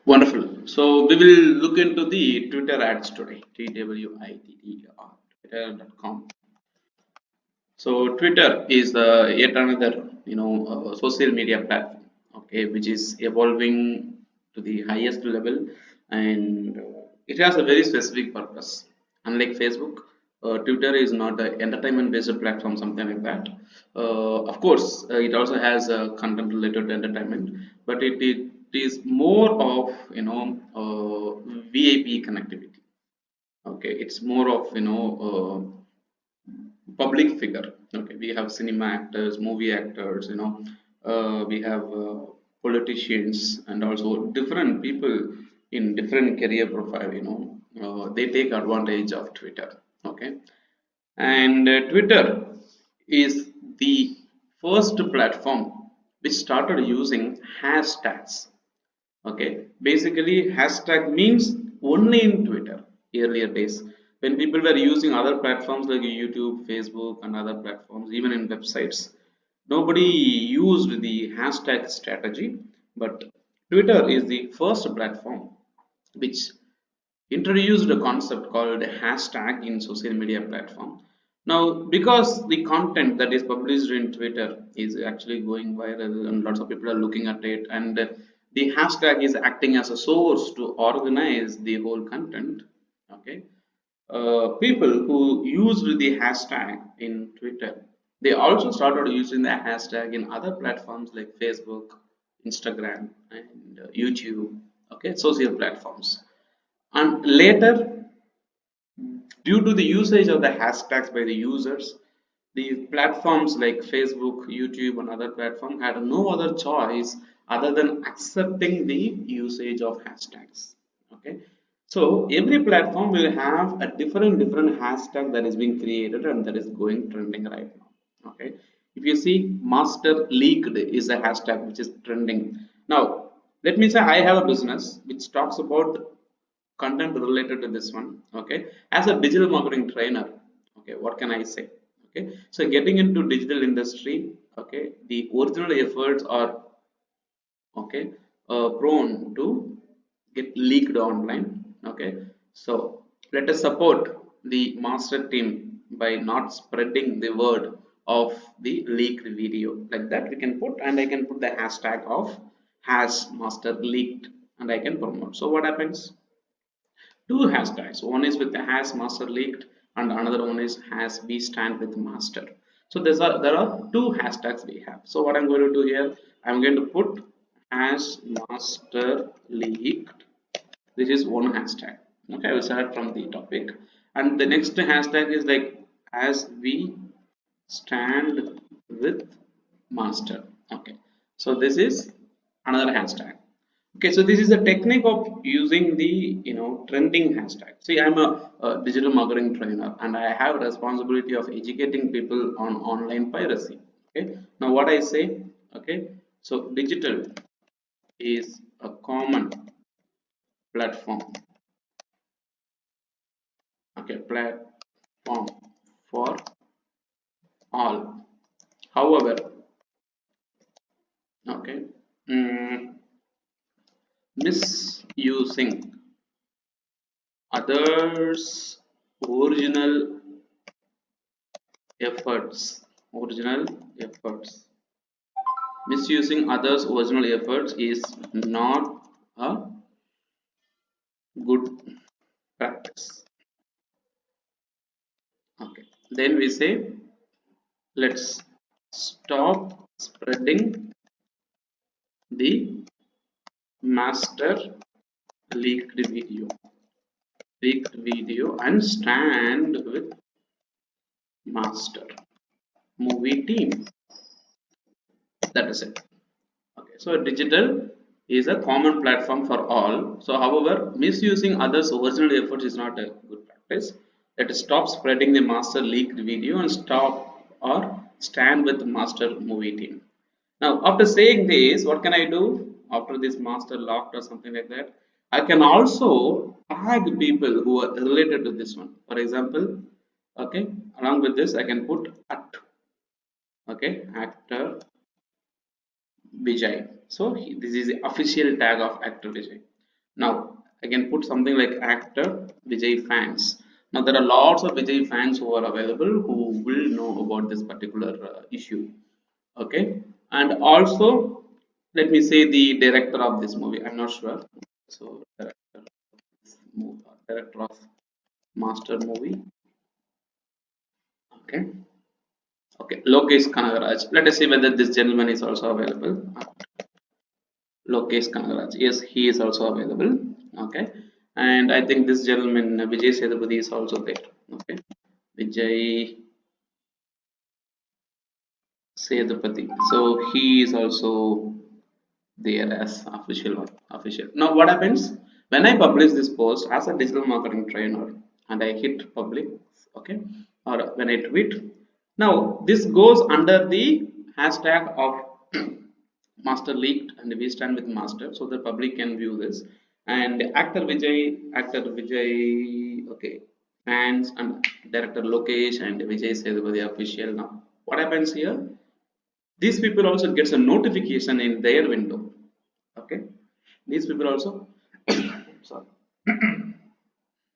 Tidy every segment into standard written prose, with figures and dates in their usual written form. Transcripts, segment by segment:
Wonderful. So we will look into the Twitter ads today. Twitter, Twitter.com. So Twitter is yet another, social media platform. Okay, which is evolving to the highest level, and it has a very specific purpose. Unlike Facebook, Twitter is not an entertainment-based platform, something like that. Of course, it also has content related to entertainment, but it is more of VIP connectivity. Okay, it's more of public figure. Okay, we have cinema actors, movie actors, we have politicians, and also different people in different career profile. They take advantage of Twitter. Okay, and Twitter is the first platform which started using hashtags. Okay, basically hashtag means only in Twitter. Earlier days, when people were using other platforms like YouTube, Facebook, and other platforms, even in websites, nobody used the hashtag strategy. But Twitter is the first platform which introduced a concept called hashtag in social media platform. Now, because the content that is published in Twitter is actually going viral and lots of people are looking at it, and the hashtag is acting as a source to organize the whole content. Okay, people who used the hashtag in Twitter, they also started using the hashtag in other platforms like Facebook, Instagram, and YouTube. Okay, social platforms. And later, due to the usage of the hashtags by the users, the platforms like Facebook, YouTube, and other platforms had no other choice other than accepting the usage of hashtags. Okay, so every platform will have a different hashtag that is being created and that is going trending right now. Okay, if you see master leaked is a hashtag which is trending now. Let me say I have a business which talks about content related to this one. Okay, as a digital marketing trainer, okay, what can I say? Okay, so getting into digital industry, okay, the original efforts are, okay, prone to get leaked online. Okay, so let us support the master team by not spreading the word of the leaked video. Like that we can put, and I can put the hashtag of has master leaked, and I can promote. So what happens? Two hashtags. One is with the has master leaked, and another one is has we stand with master. So there are two hashtags we have. So what I'm going to do here, I'm going to put has master leaked. This is one hashtag. Okay, I will start from the topic, and the next hashtag is like as we stand with master. Okay, so this is another hashtag. Okay, so this is a technique of using the trending hashtag. See, I'm a digital marketing trainer, and I have a responsibility of educating people on online piracy. Okay, now what I say, okay, so digital is a common platform. Okay, platform for all. However, okay, mm, misusing others' original original efforts. Misusing others' original efforts is not a good practice. Okay. Then we say let's stop spreading the master leaked video and stand with master movie team. That is it. Okay, so digital is a common platform for all. So, however, misusing others' original efforts is not a good practice. Let us stop spreading the master leaked video and stop or stand with master movie team. Now, after saying this, what can I do after this master locked or something like that? I can also tag people who are related to this one. For example, okay, along with this, I can put at, okay, actor Vijay. So this is the official tag of actor Vijay. Now I can put something like actor Vijay fans. Now there are lots of Vijay fans who are available who will know about this particular issue. Okay, and also let me say the director of this movie. I'm not sure. So director of master movie. Okay, okay. Lokesh Kanagaraj. Let us see whether this gentleman is also available. Lokesh Kanagaraj. Yes, he is also available. Okay, and I think this gentleman Vijay Sethupathi is also there. Okay, Vijay Sethupathi. So he is also there as official one. Official. Now what happens when I publish this post as a digital marketing trainer and I hit public, okay, or when I tweet. Now this goes under the hashtag of master leaked and we stand with master so the public can view this and actor Vijay, okay, fans and director Lokesh and Vijay Sethupathi official. Now what happens here, these people also gets a notification in their window. Okay, these people also sorry,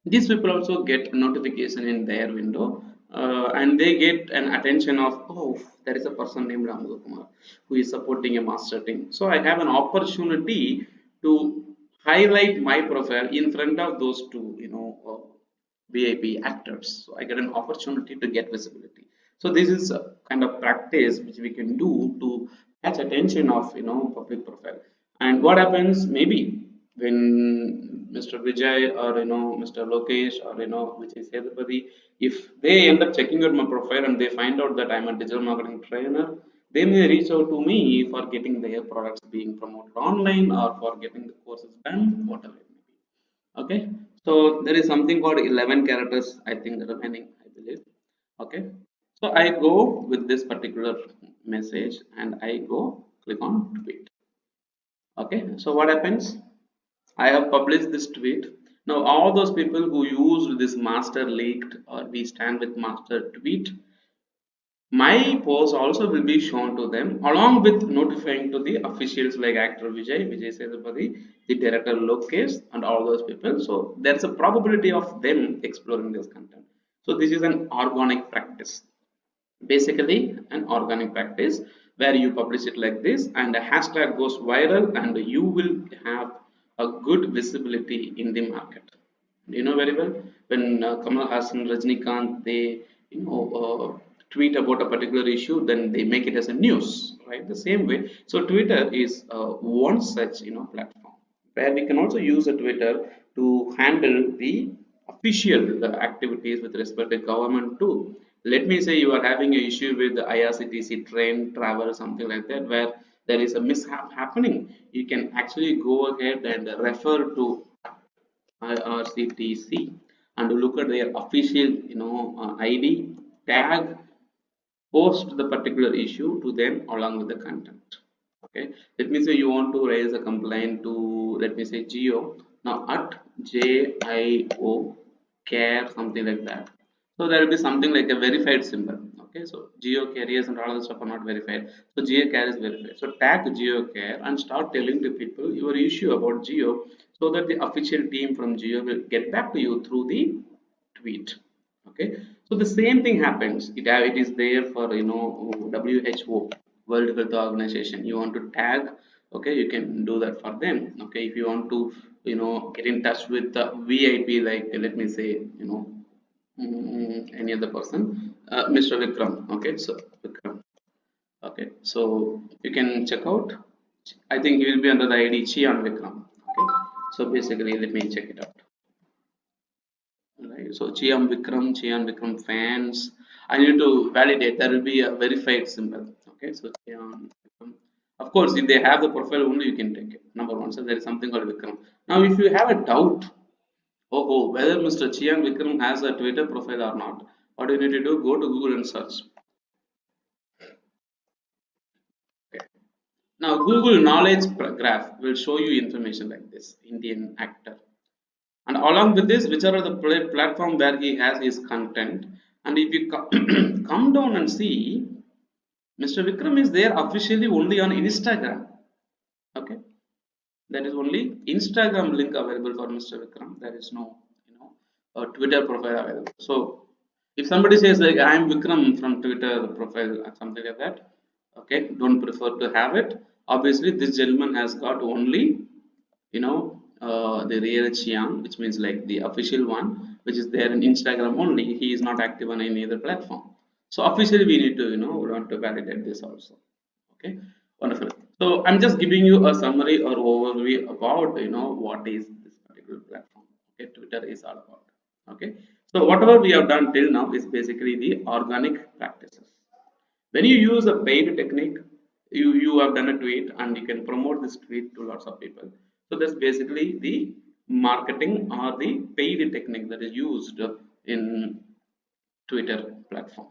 these people also get notification in their window, and they get an attention of, oh, there is a person named Amudhakumar who is supporting a master team. So I have an opportunity to highlight my profile in front of those two, VIP actors. So I get an opportunity to get visibility. So this is a kind of practice which we can do to catch attention of public profile. And what happens maybe when Mr. Vijay or Mr. Lokesh or Vijay Sethupathi, if they end up checking out my profile and they find out that I'm a digital marketing trainer, they may reach out to me for getting their products being promoted online or for getting the courses done, whatever it may be. Okay, so there is something called 11 characters, I think remaining, I believe. Okay, so I go with this particular message and I go click on tweet. Okay, so what happens? I have published this tweet. Now, all those people who used this master leaked or we stand with master tweet, my post also will be shown to them along with notifying to the officials like actor Vijay Sethupathi, the director Lokesh, and all those people. So there's a probability of them exploring this content. So this is an organic practice, basically an organic practice where you publish it like this and the hashtag goes viral and you will have a good visibility in the market. You know very well when Kamal Hassan, Rajnikant, they tweet about a particular issue, then they make it as a news, right? The same way. So Twitter is one such platform where we can also use a Twitter to handle the official activities with respect to government too. Let me say you are having an issue with the IRCTC train travel, something like that, where there is a mishap happening. You can actually go ahead and refer to IRCTC and look at their official, ID, tag, post the particular issue to them along with the content. Okay, let me say you want to raise a complaint to, let me say, Geo. Now at JIO care something like that. So there will be something like a verified symbol. Okay, so Geo carriers and all the stuff are not verified. So Geo care is verified. So tag Geo care and start telling the people your issue about Geo so that the official team from Geo will get back to you through the tweet. Okay, so the same thing happens. It is there for WHO, World Health Organization. You want to tag, okay, you can do that for them. Okay, if you want to get in touch with the VIP, like let me say any other person, Mr. Vikram. Okay, so Vikram. Okay, so you can check out. I think he will be under the ID Chian Vikram. Okay, so basically let me check it out. Right, so Chiam Vikram fans. I need to validate. There will be a verified symbol. Okay, so Chiam Vikram. Of course, if they have the profile only, you can take it. Number one, so there is something called Vikram. Now, if you have a doubt, whether Mr. Chian Vikram has a Twitter profile or not, what do you need to do? Go to Google and search. Okay. Now, Google Knowledge Graph will show you information like this. Indian actor. And along with this, which are the platform where he has his content. And if you come down and see, Mr. Vikram is there officially only on Instagram. Okay, There is only Instagram link available for Mr. Vikram. There is no, Twitter profile available. So if somebody says like I am Vikram from Twitter profile or something like that, okay, don't prefer to have it. Obviously this gentleman has got only, the real Chiang, which means like the official one, which is there in Instagram only. He is not active on any other platform. So officially we need to, we want to validate this also. Okay, wonderful. So I'm just giving you a summary or overview about, what is this particular platform. Okay, Twitter is all about. Okay, so whatever we have done till now is basically the organic practices. When you use a paid technique, you have done a tweet and you can promote this tweet to lots of people. So that's basically the marketing or the paid technique that is used in Twitter platform.